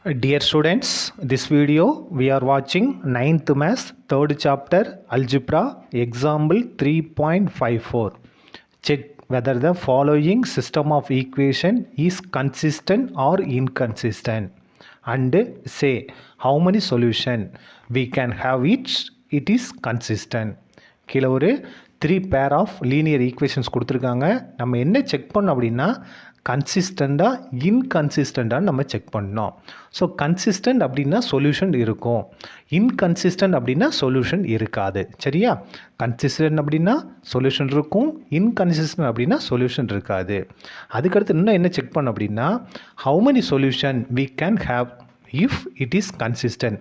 Dear students, this video we are watching 9th Maths 3rd chapter Algebra example 3.54. Check whether the following system of equation is consistent or inconsistent and say how many solution we can have it is consistent. கீழே ஒரு 3 pair of linear equations கொடுத்துருக்காங்க. நம்ம என்ன check பண்ணோம் அப்படின்னா கன்சிஸ்டண்ட்டாக இன்கன்சிஸ்டண்ட்டாக நம்ம check பண்ணோம். ஸோ கன்சிஸ்டன்ட் அப்படின்னா சொல்யூஷன் இருக்கும், இன்கன்சிஸ்டன்ட் அப்படின்னா சொல்யூஷன் இருக்காது. சரியா? கன்சிஸ்டன்ட் அப்படின்னா சொல்யூஷன் இருக்கும், இன்கன்சிஸ்டன்ட் அப்படின்னா சொல்யூஷன் இருக்காது. அதுக்கடுத்து இன்னும் என்ன செக் பண்ணோம் அப்படின்னா how many solution we can have if it is consistent.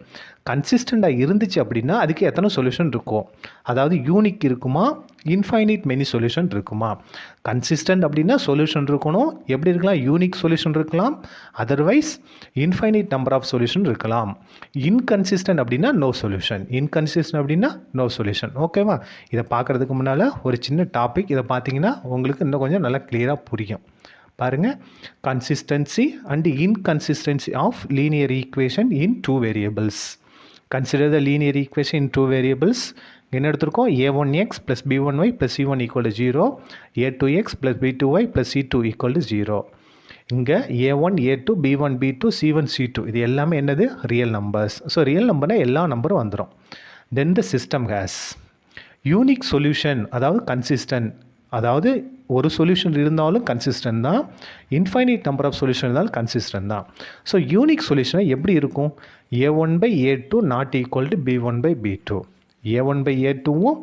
கன்சிஸ்டண்ட்டாக இருந்துச்சு அப்படின்னா அதுக்கு எத்தனை சொல்யூஷன் இருக்கும், அதாவது யூனிக் இருக்குமா, இன்ஃபைனிட் மெனி சொல்யூஷன் இருக்குமா. கன்சிஸ்டன்ட் அப்படின்னா சொல்யூஷன் இருக்கணும், எப்படி இருக்கலாம், யூனிக் சொல்யூஷன் இருக்கலாம், otherwise infinite number of solution இருக்கலாம். இன்கன்சிஸ்டன்ட் அப்படின்னா நோ சொல்யூஷன், இன்கன்சிஸ்டன்ட் அப்படின்னா நோ சொல்யூஷன். ஓகேவா? இதை பார்க்குறதுக்கு முன்னால் ஒரு சின்ன டாபிக், இதை பார்த்தீங்கன்னா உங்களுக்கு இன்னும் கொஞ்சம் நல்லா கிளியராக புரியும். பாருங்கள், consistency and inconsistency of linear equation in 2 variables. Consider the linear equation in 2 variables. என்ன எடுத்திருக்கோம்? a1x + b1y + c1 = 0, a2x + b2y + c2 = 0. இங்கே a1 a2 b1 b2 c1 c2 இது எல்லாமே என்னது? Real numbers. ஸோ ரியல் நம்பர்னால் எல்லா நம்பரும் வந்துடும். Then the system has unique solution, அதாவது கன்சிஸ்டன்ட், அதாவது ஒரு சொல்யூஷன் இருந்தாலும் கன்சிஸ்டன்ட் தான், இன்ஃபைனிட் நம்பர் ஆஃப் சொல்யூஷன் இருந்தாலும் கன்சிஸ்டன்ட் தான். ஸோ யூனிக் சொல்யூஷன் எப்படி இருக்கும்? a1/a2 ≠ b1/b2. a1/a2வும்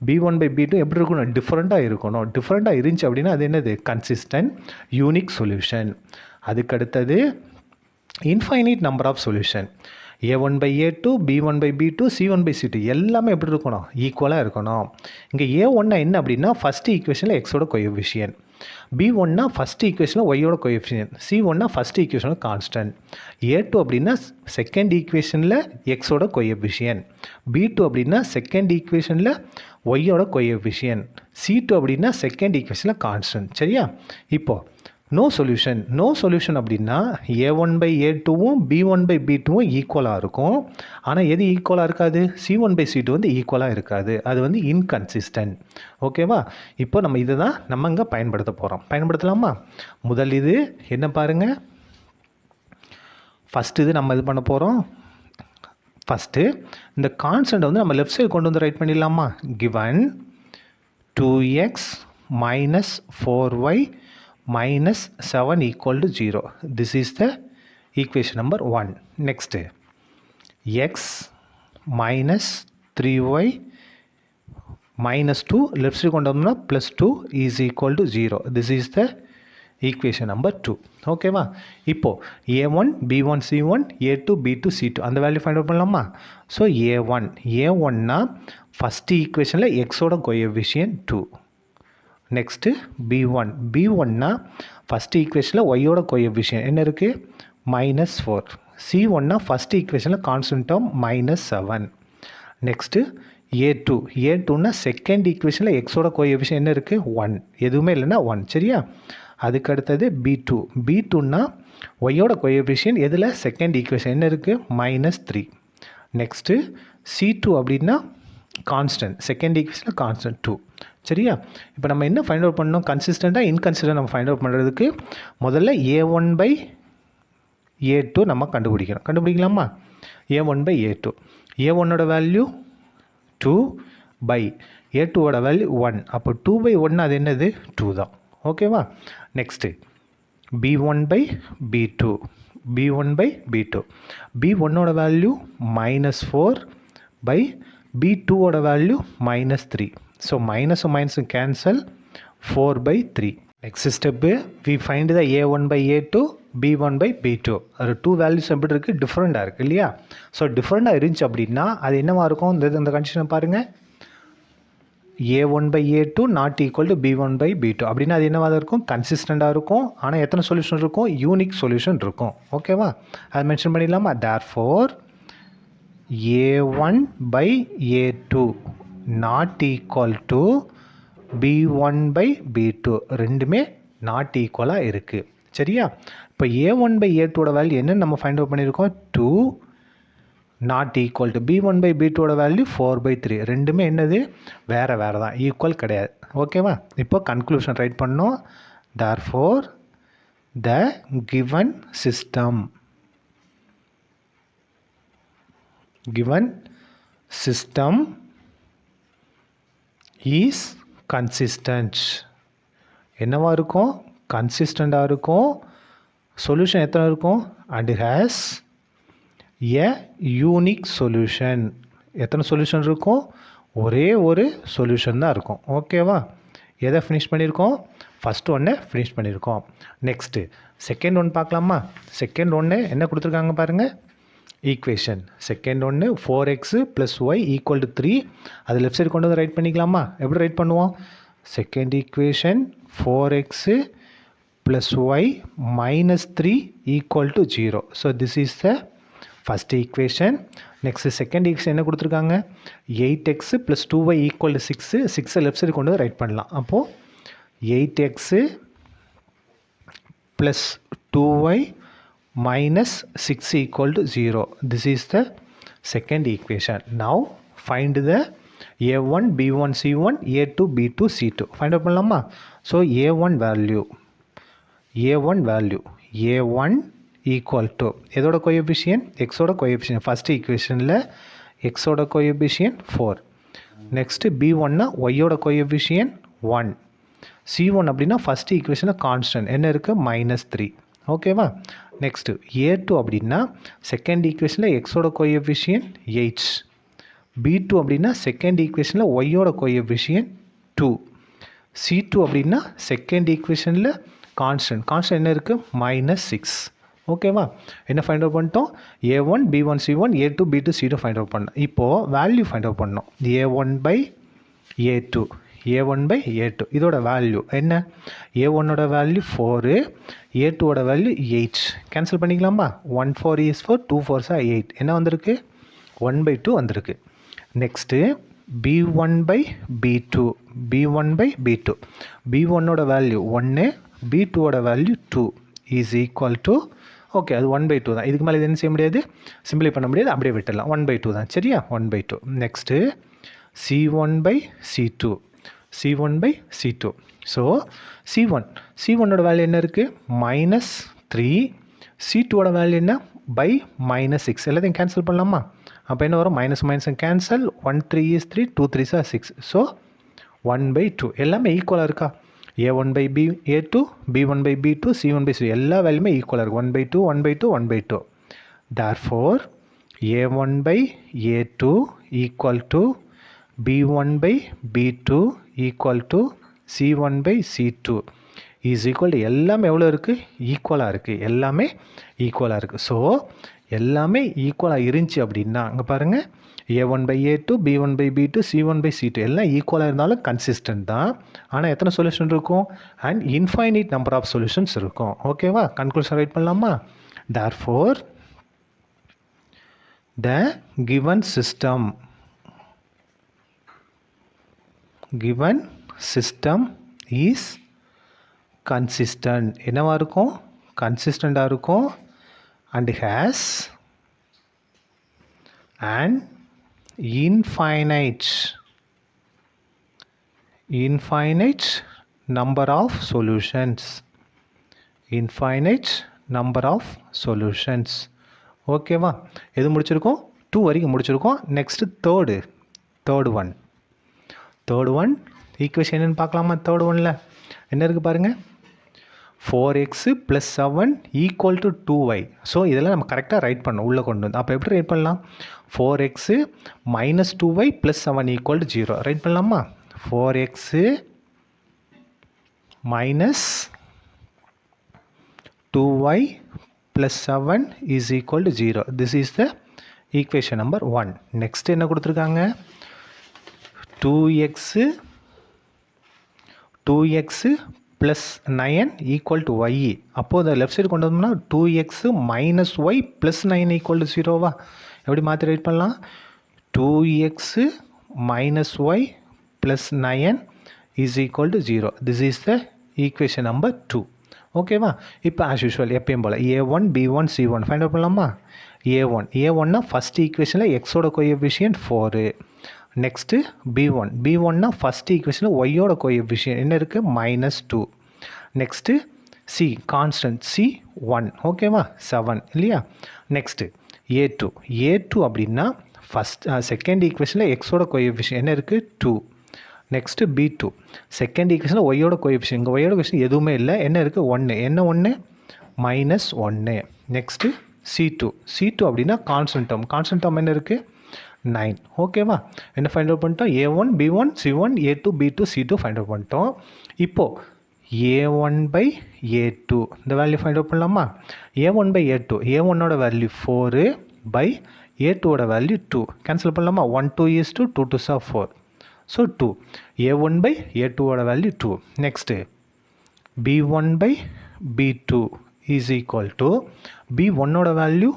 b1/b2 எப்படி இருக்கணும்? டிஃப்ரெண்ட்டாக இருக்கணும். டிஃப்ரெண்ட்டாக இருந்துச்சு அப்படின்னா அது என்னது? Consistent unique solution. அதுக்கடுத்தது infinite number of solution. a1/a2 b1/b2 c1/c2 எல்லாமே எப்படி இருக்கணும்? ஈக்குவலாக இருக்கணும். இங்கே a1 என்ன அப்படின்னா ஃபஸ்ட்டு ஈக்குவேஷனில் எக்ஸோட கோஎஃபிஷியன்ட், b1னா ஃபஸ்ட்டு ஈக்குவேஷனில் ஒய்யோட கோஎஃபிஷியன்ட், c1னா ஃபஸ்ட்டு ஈக்குவேஷனில் கான்ஸ்டன்ட், a2 அப்படின்னா செகண்ட் ஈக்குவேஷனில் எக்ஸோட கோஎஃபிஷியன்ட், b2 அப்படின்னா செகண்ட் ஈக்குவேஷனில் ஒய்யோட கோஎஃபிஷியன்ட், c2 அப்படின்னா செகண்ட் ஈக்குவேஷனில் கான்ஸ்டன்ட். சரியா? இப்போது நோ சொல்யூஷன். நோ சொல்யூஷன் அப்படின்னா a1/a2வும் b1/b2வும் ஈக்குவலாக இருக்கும். ஆனால் எது ஈக்குவலாக இருக்காது? c1/c2 வந்து ஈக்குவலாக இருக்காது. அது வந்து இன்கன்சிஸ்டன்ட். ஓகேவா? இப்போ நம்ம இதை தான் நம்ம இங்கே பயன்படுத்த போகிறோம். பயன்படுத்தலாமா? முதல் இது என்ன பாருங்கள், ஃபஸ்ட்டு இது நம்ம இது பண்ண போகிறோம். ஃபஸ்ட்டு இந்த கான்ஸ்டன்ட் வந்து நம்ம லெஃப்ட் சைடு கொண்டு வந்து ரைட் பண்ணிடலாமா? Given 2x - 4y - 7 = 0. This is the equation number 1. Next, x - 3y - 2 left side கொண்டு வந்தோம்னா +2 is equal to 0. This is the equation number 2. ஓகேவா? இப்போது a1 b1 c1 a2 b2 c2 அந்த வேல்யூ ஃபைண்ட் அவுட் பண்ணலாமா? So a1னா first ஈக்குவேஷனில் எக்ஸோட coefficient 2. Next b1னா first ஈக்குவேஷனில் ஒய்யோட கோஎஃபிஷியன்ட் என்ன இருக்குது? -4. c1னா ஃபஸ்ட்டு ஈக்குவேஷனில் கான்ஸ்டன்ட் டேர்ம் -7. நெக்ஸ்ட்டு a2னா செகண்ட் ஈக்குவேஷனில் எக்ஸோட கோஎஃபிஷியன்ட் என்ன இருக்குது? 1. எதுவுமே இல்லைன்னா 1. சரியா? அதுக்கு அடுத்தது b2னா ஒய்யோட கோஎஃபிஷியன்ட் எதில்? செகண்ட் ஈக்குவேஷன் என்ன இருக்குது? -3. நெக்ஸ்ட்டு c2 அப்படின்னா கான்ஸ்டன்ட், செகண்ட் ஈக்குவேஷனில் கான்ஸ்டன்ட் 2. சரியா? இப்போ நம்ம என்ன ஃபைண்ட் அவுட் பண்ணணும்? கன்சிஸ்டண்ட்டாக இன்கன்சிஸ்டன்ட் நம்ம ஃபைண்ட் அவுட் பண்ணுறதுக்கு முதல்ல a1/a2 நம்ம கண்டுபிடிக்கணும். கண்டுபிடிக்கலாமா? a1/a2, a1ஓட வேல்யூ 2 a2ஓட வேல்யூ 1. அப்போ 2/1 அது என்னது? 2 தான். ஓகேவா? நெக்ஸ்ட்டு b1/b2, b1/b2ஓட வேல்யூ -4 b2ஓட வேல்யூ -3. ஸோ மைனஸும் மைனஸும் cancel, 4/3. Next step we find the a1/a2 b1/b2. அது 2 வேல்யூஸ் எப்படி இருக்குது? டிஃப்ரெண்ட்டாக இருக்குது இல்லையா? ஸோ டிஃப்ரெண்ட்டாக இருந்துச்சு அப்படின்னா அது என்னவாக இருக்கும்? இந்த கண்டிஷனை பாருங்கள், a1/a2 ≠ b1/b2 அப்படின்னா அது என்னவாக இருக்கும்? கன்சிஸ்டண்ட்டாக இருக்கும். ஆனால் எத்தனை சொல்யூஷன் இருக்கும்? யூனிக் சொல்யூஷன் இருக்கும். ஓகேவா? அது மென்ஷன் பண்ணிடலாமா? therefore a1/a2 ≠ b1/b2 ரெண்டுமே நாட் ஈக்குவலாக இருக்குது. சரியா? இப்போ a1 by a2 வேல்யூ என்னன்னு நம்ம ஃபைண்ட் அவுட் பண்ணியிருக்கோம் 2 not equal to b1 by b2 value 4/3 ரெண்டுமே என்னது வேறு தான் ஈக்குவல் கிடையாது. ஓகேவா? இப்போ கன்க்ளூஷன் ரைட் பண்ணோம். therefore the given system is consistent. என்னவா இருக்கும்? கன்சிஸ்டண்டாக இருக்கும். சொல்யூஷன் எத்தனை இருக்கும்? and has a unique solution. எத்தனை சொல்யூஷன் இருக்கும்? ஒரே ஒரு சொல்யூஷன் தான் இருக்கும். ஓகேவா? எதை ஃபினிஷ் பண்ணியிருக்கோம்? ஃபஸ்ட் ஒன்று ஃபினிஷ் பண்ணியிருக்கோம். நெக்ஸ்ட்டு செகண்ட் ஒன் பார்க்கலாமா? செகண்ட் ஒன்று என்ன கொடுத்துருக்காங்க பாருங்கள். ஈக்குவேஷன் செகண்ட் ஒன்று 4x + y = 3. அது லெஃப்ட் சைடு கொண்டு வந்து ரைட் பண்ணிக்கலாமா? எப்படி ரைட் பண்ணுவோம்? Second equation 4x + y - 3 = 0. So this is the first equation. Next second equation என்ன கொடுத்துருக்காங்க? 8x + 2y = 6. 6 லெஃப்ட் சைடு கொண்டு வந்து ரைட் பண்ணலாம். அப்போது 8x + 2y - 6 = 0. This is the second equation. Now find the a1, b1, c1, a2, b2, c2. Find out பண்ணலாமா? So a1 value equal to எதோட coefficient? x ஓட coefficient. First ஈக்குவேஷனில் x ஓட coefficient 4. Next b1னா y ஓட coefficient 1. c1 அப்படின்னா first ஈக்குவேஷனில் constant என்ன இருக்குது? -3. ஓகேவா? நெக்ஸ்ட்டு a2 அப்படின்னா செகண்ட் ஈக்குவேஷனில் எக்ஸோட கோஎஃபிஷியன்ட் 8. b2 அப்படின்னா செகண்ட் ஈக்குவேஷனில் ஒய்யோட கோஎஃபிஷியன்ட் 2. c2 அப்படின்னா செகண்ட் ஈக்குவேஷனில் கான்ஸ்டன்ட் என்ன இருக்குது? -6. ஓகேவா? என்ன ஃபைண்ட் அவுட் பண்ணிட்டோம்? a1, b1, c1, a2, b2, c2 find out பண்ணோம். இப்போது வேல்யூ ஃபைண்ட் அவுட் பண்ணோம். a1/a2 இதோட வேல்யூ என்ன? a1ஓட வேல்யூ 4, a2ஓட வேல்யூ 8. கேன்சல் பண்ணிக்கலாமா? 1 4 is 4, 2 4s are 8. என்ன வந்திருக்கு? 1/2 வந்திருக்கு. நெக்ஸ்ட்டு b1/b2 b1ஓட வேல்யூ 1, b2ஓட value 2 is equal to okay அது 1/2 தான். இதுக்கு மேலே இது என்ன செய்ய முடியாது? சிம்பிளை பண்ண முடியாது, அப்படியே விட்டுடலாம். 1/2 தான். சரியா? 1/2. Next c1/c2. ஸோ c1ஓட வேல்யூ என்ன இருக்குது? -3. c2ஓட வேல்யூ என்ன? -6. எல்லாத்தையும் கேன்சல் பண்ணலாமா? அப்போ என்ன வரும்? Minus cancel. 1 3 is 3, 2 3s are 6. So 1/2 எல்லாமே ஈக்குவலாக இருக்கா? a1/a2, b1/b2, c1/c2 எல்லா வேல்யூமே ஈக்குவலாக இருக்குது. 1/2 1/2 1/2. therefore a1/a2 equal to b1/b2 equal to c1/c2 is equal to எல்லாமே எவ்வளோ இருக்குது? ஈக்குவலாக இருக்குது. எல்லாமே ஈக்குவலாக இருக்குது. ஸோ எல்லாமே ஈக்குவலாக இருந்துச்சு அப்படின்னா அங்கே பாருங்கள் a1/a2, b1/b2, c1/c2 எல்லாம் ஈக்குவலாக இருந்தாலும் கன்சிஸ்டன்ட் தான். ஆனால் எத்தனை சொல்யூஷன் இருக்கும்? And infinite number of solutions இருக்கும். ஓகேவா? கன்க்ளூஷன் ரைட் பண்ணலாமா? therefore the given system is consistent. என்னவா இருக்கும்? கன்சிஸ்டண்டாக இருக்கும். and has an infinite number of solutions. ஓகேவா? எது முடிச்சிருக்கோம்? 2 வரைக்கும் முடிச்சிருக்கோம். நெக்ஸ்ட்டு தேர்டு ஒன் ஈக்குவேஷன் என்னென்னு பார்க்கலாமா? தேர்ட் ஒன்னில் என்ன இருக்குது பாருங்கள். 4x + 7 = 2y. ஸோ இதெல்லாம் நம்ம கரெக்டாக ரைட் பண்ணணும், உள்ளே கொண்டு வந்து. அப்போ எப்படி ரைட் பண்ணலாம்? 4x - 2y + 7 = 0. ரைட் பண்ணலாமா? 4x - 2y + 7 is equal to 0. This is the equation number 1. Next என்ன கொடுத்துருக்காங்க? 2x + 9 = y. அப்போது அதை லெஃப்ட் சைடு கொண்டு வந்தோம்னா 2x - y + 9 = 0வா? எப்படி மாற்றி ரைட் பண்ணலாம்? 2x - y + 9 is equal to 0. This is the equation number 2. ஓகேவா? இப்போ ஆஸ் யூஷுவல் எப்பயும் போல் A1 B1 C1 find out பண்ணலாமா? A1னா ஃபஸ்ட் ஈக்குவேஷனில் எக்ஸோட கோஎஃபிஷியன்ட் 4. நெக்ஸ்ட்டு B1னா ஃபஸ்ட் ஈக்குவேஷனில் ஒய்யோட கோஎஃபிஷியன்ட் என்ன இருக்குது? -2. நெக்ஸ்ட்டு C கான்ஸ்டன்ட் C1 ஓகேவா? 7 இல்லையா? நெக்ஸ்ட்டு A2 அப்படின்னா ஃபஸ்ட் செகண்ட் ஈக்குவேஷனில் எக்ஸோட கோஎஃபிஷியன்ட் என்ன இருக்குது? 2. நெக்ஸ்ட்டு B2 செகண்ட் ஈக்குவேஷனில் ஒய்யோட கோஎஃபிஷியன்ட் இங்கே ஒய்யோட கோஎஃபிஷியன்ட் எதுவுமே இல்லை என்ன இருக்குது? 1 என்ன 1? -1. நெக்ஸ்ட்டு C2 அப்படின்னா கான்ஸ்டன்ட் டேர்ம் என்ன இருக்குது? 9 ஓகேவா? என்ன ஃபைண்ட் அவுட் பண்ணிட்டோம்? A1 B1 C1 A2 B2 C2 find out பண்ணிட்டோம். இப்போது A1/A2 இந்த வேல்யூ ஃபைண்ட் அவுட் பண்ணலாமா? A1/A2 A1ஓட வேல்யூ 4 பை A2ஓட வேல்யூ 2 கேன்சல் பண்ணலாமா? 1 2 is 2 2 2s are 4. ஸோ 2 A1/A2ஓட value 2. Next B1/B2 is equal to B1ஓட வேல்யூ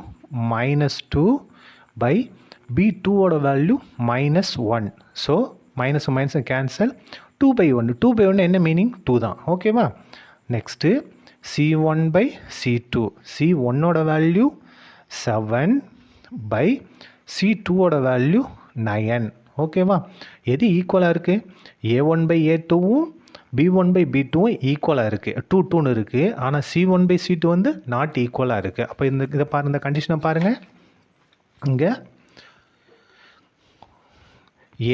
-2 பை B2ஓட வேல்யூ -1. ஸோ மைனஸ் கேன்சல் 2/1 2/1 என்ன மீனிங்? 2 தான் ஓகேவா? நெக்ஸ்ட்டு C1/C2 C1ஓட வேல்யூ 7 பை C2ஓட வேல்யூ 9 ஓகேவா? எது ஈக்குவலாக இருக்குது? A1/A2வும் B1/B2வும் ஈக்குவலாக இருக்குது. 2 2ன்னு இருக்குது. ஆனால் C1/C2 வந்து நாட் ஈக்குவலாக இருக்குது. அப்போ இதை பாருங்கள், இந்த கண்டிஷனை பாருங்கள். இங்கே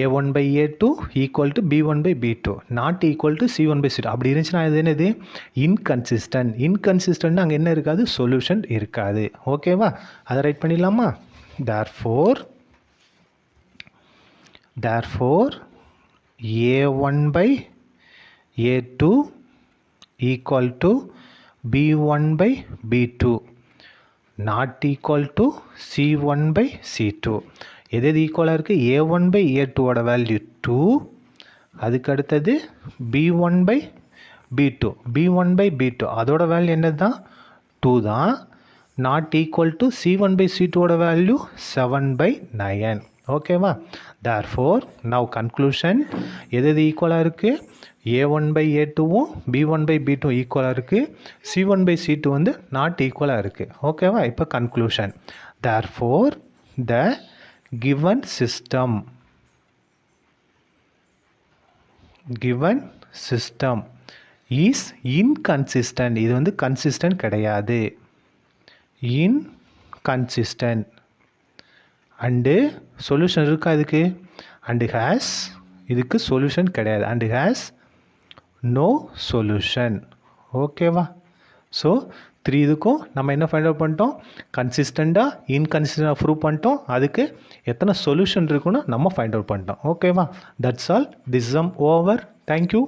A1/A2 equal to B1/B2 not equal to C1/C2 அப்படி இருந்துச்சுன்னா இது என்னது? இன்கன்சிஸ்டன்ட் அங்கே என்ன இருக்காது? சொல்யூஷன் இருக்காது ஓகேவா? அதை ரைட் பண்ணிடலாமா? therefore A1/A2 equal to B1/B2 not equal to C1/C2. எது ஈக்குவலாக இருக்குது? A1/A2ஓட வேல்யூ 2 அதுக்கு அடுத்தது B1/B2 அதோட வேல்யூ என்னது தான்? 2 தான். நாட் ஈக்குவல் டு C1/C2ஓட வேல்யூ 7/9 ஓகேவா? therefore now conclusion எது ஈக்குவலாக இருக்குது? A1/A2வும் B1/B2 ஈக்குவலாக இருக்குது. C1/C2 வந்து நாட் ஈக்குவலாக இருக்குது ஓகேவா? இப்போ conclusion therefore the given system is inconsistent. இது வந்து கன்சிஸ்டன்ட் கிடையாது. inconsistent அண்டு சொல்யூஷன் இருக்கா இதுக்கு? அண்டு ஹேஸ் இதுக்கு சொல்யூஷன் கிடையாது. அண்டு ஹேஸ் நோ சொல்யூஷன் ஓகேவா? ஸோ 3 இதுக்கும் நம்ம என்ன ஃபைண்ட் அவுட் பண்ணிட்டோம்? கன்சிஸ்டண்ட்டாக இன்கன்சிஸ்டண்டாக ப்ரூவ் பண்ணிட்டோம். அதுக்கு எத்தனை சொல்யூஷன் இருக்குன்னு நம்ம ஃபைண்ட் அவுட் பண்ணிட்டோம் ஓகேவா? That's all. This some over. Thank you.